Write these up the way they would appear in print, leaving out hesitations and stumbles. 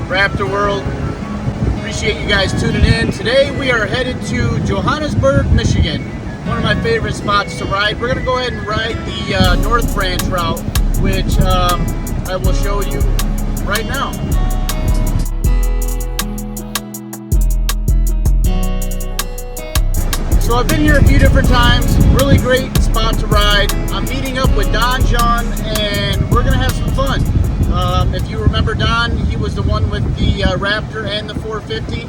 Raptor World. Appreciate you guys tuning in. Today we are headed to Johannesburg, Michigan. One of my favorite spots to ride. We're going to go ahead and ride the North Branch route, which I will show you right now. So I've been here a few different times. Really great spot to ride. I'm meeting up with Don, John, and we're going to have some fun. If you remember Don, he was the one with the Raptor and the 450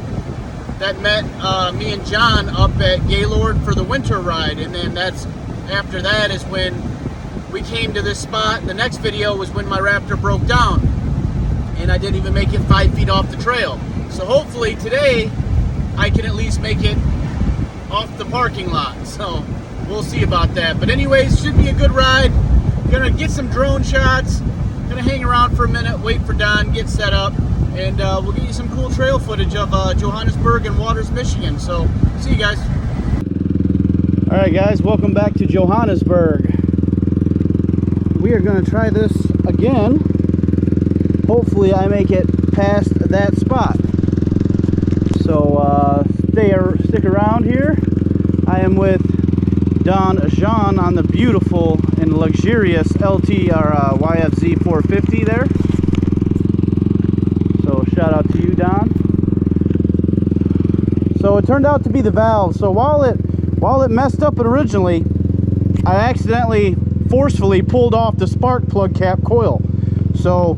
that met me and John up at Gaylord for the winter ride. And then after that is when we came to this spot. The next video was when my Raptor broke down and I didn't even make it 5 feet off the trail. So hopefully today I can at least make it off the parking lot. So we'll see about that. But anyways, should be a good ride. Gonna get some drone shots. Gonna hang around for a minute, wait for Don, get set up, and we'll get you some cool trail footage of Johannesburg and Waters, Michigan. So see you guys. All right, guys, welcome back to Johannesburg. We are gonna try this again. Hopefully I make it past that spot. So stick around here. I am with Don Jean on the beautiful and luxurious LT or YFZ 450 there. So shout out to you, Don. So it turned out to be the valve. So while it messed up originally, I accidentally forcefully pulled off the spark plug cap coil. So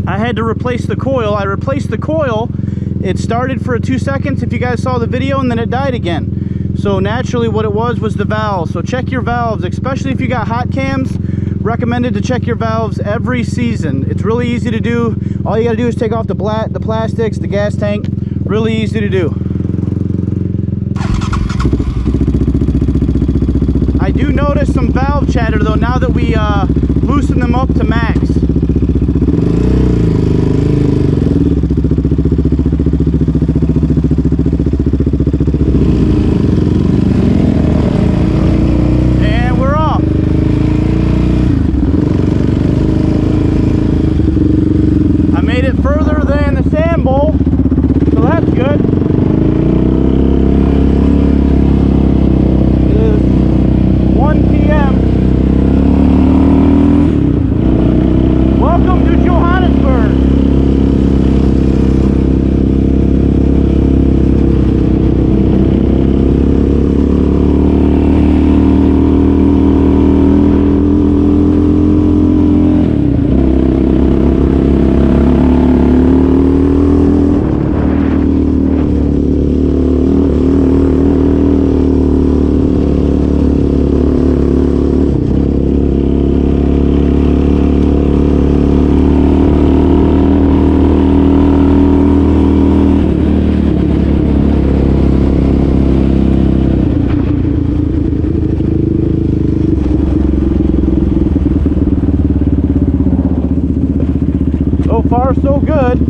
I had to replace the coil. I replaced the coil. It started for 2 seconds if you guys saw the video, and then it died again. So naturally what it was the valve. So check your valves, especially if you got hot cams. Recommended to check your valves every season. It's really easy to do. All you got to do is take off the plastics, the gas tank. Really easy to do. I do notice some valve chatter though now that we loosen them up to max. So far, so good.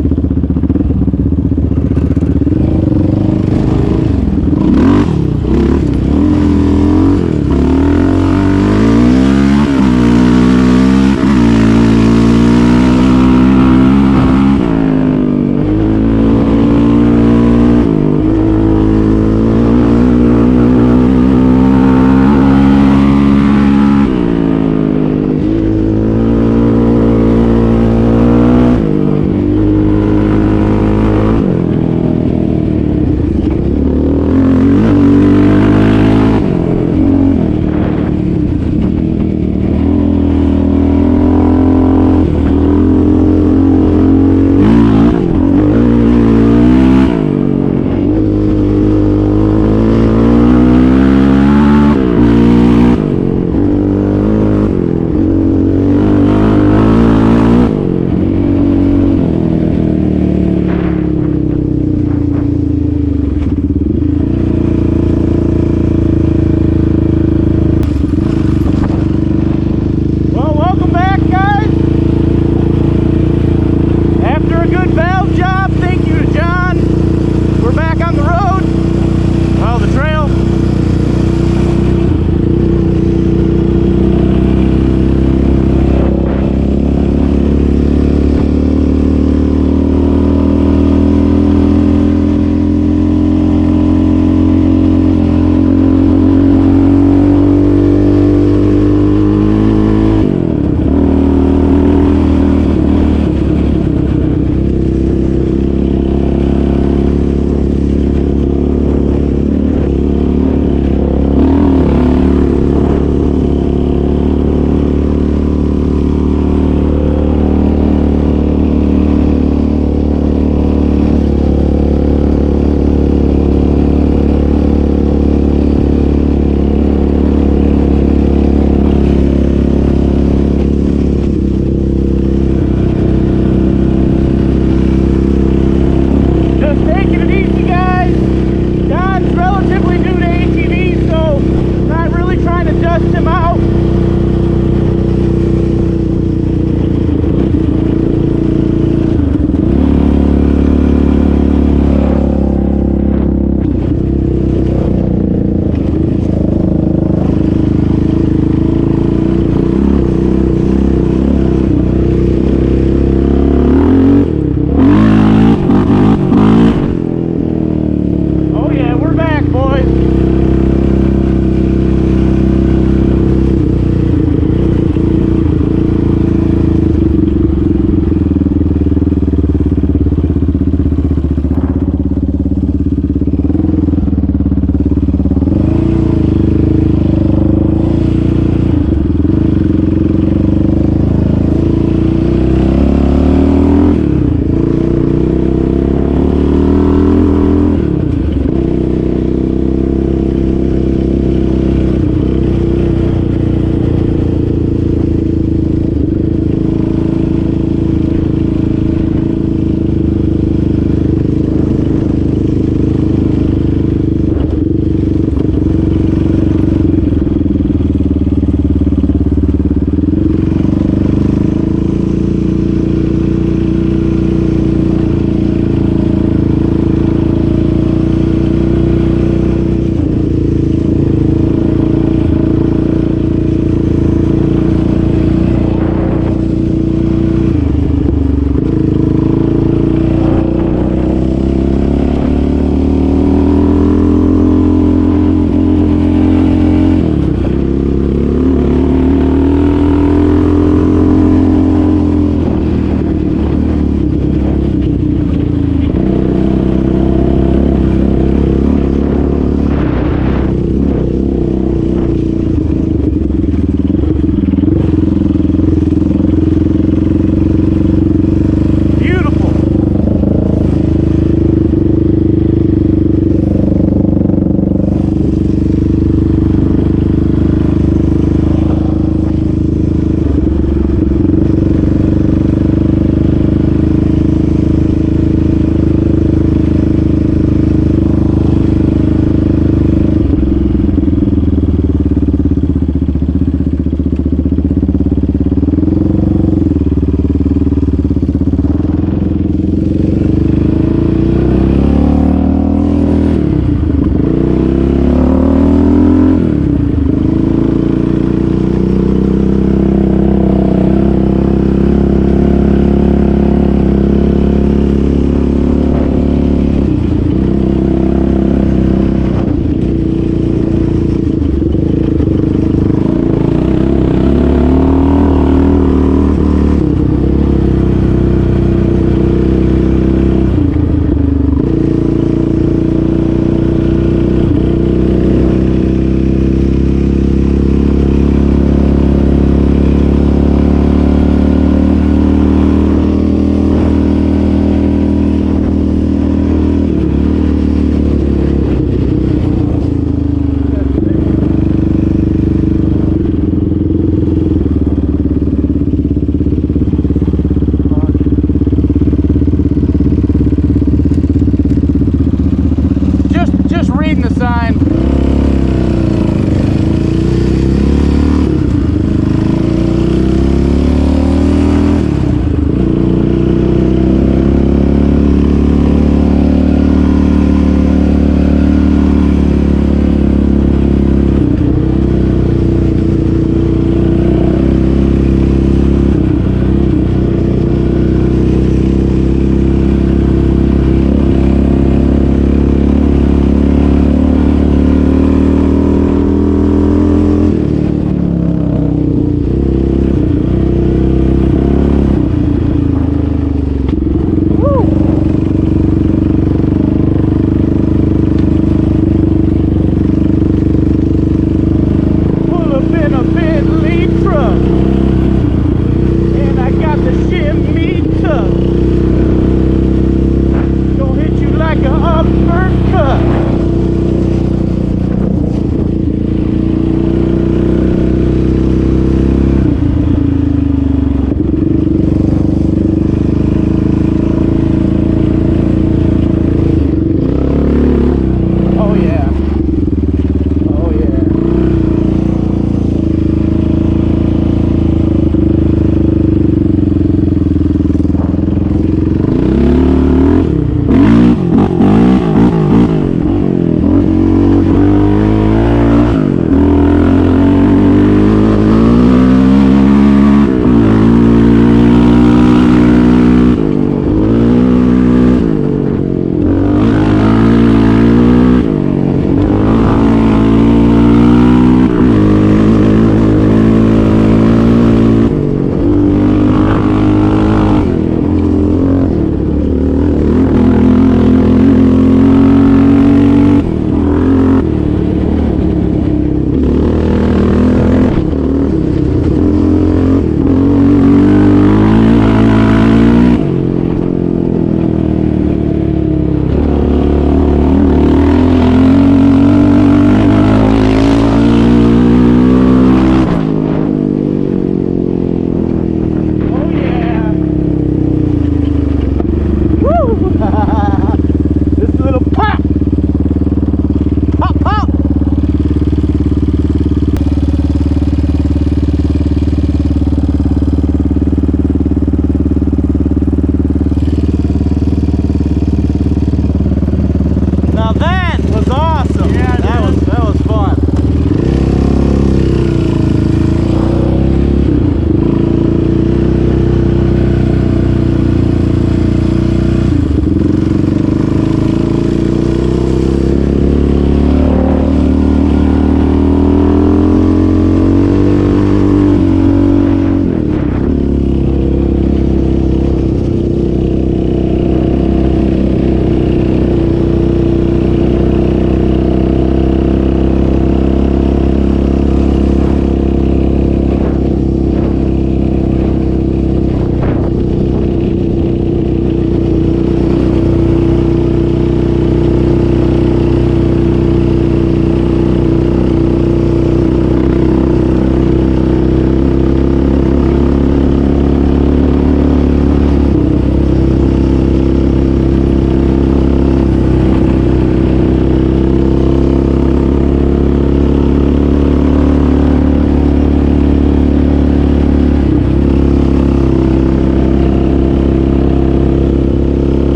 Woo!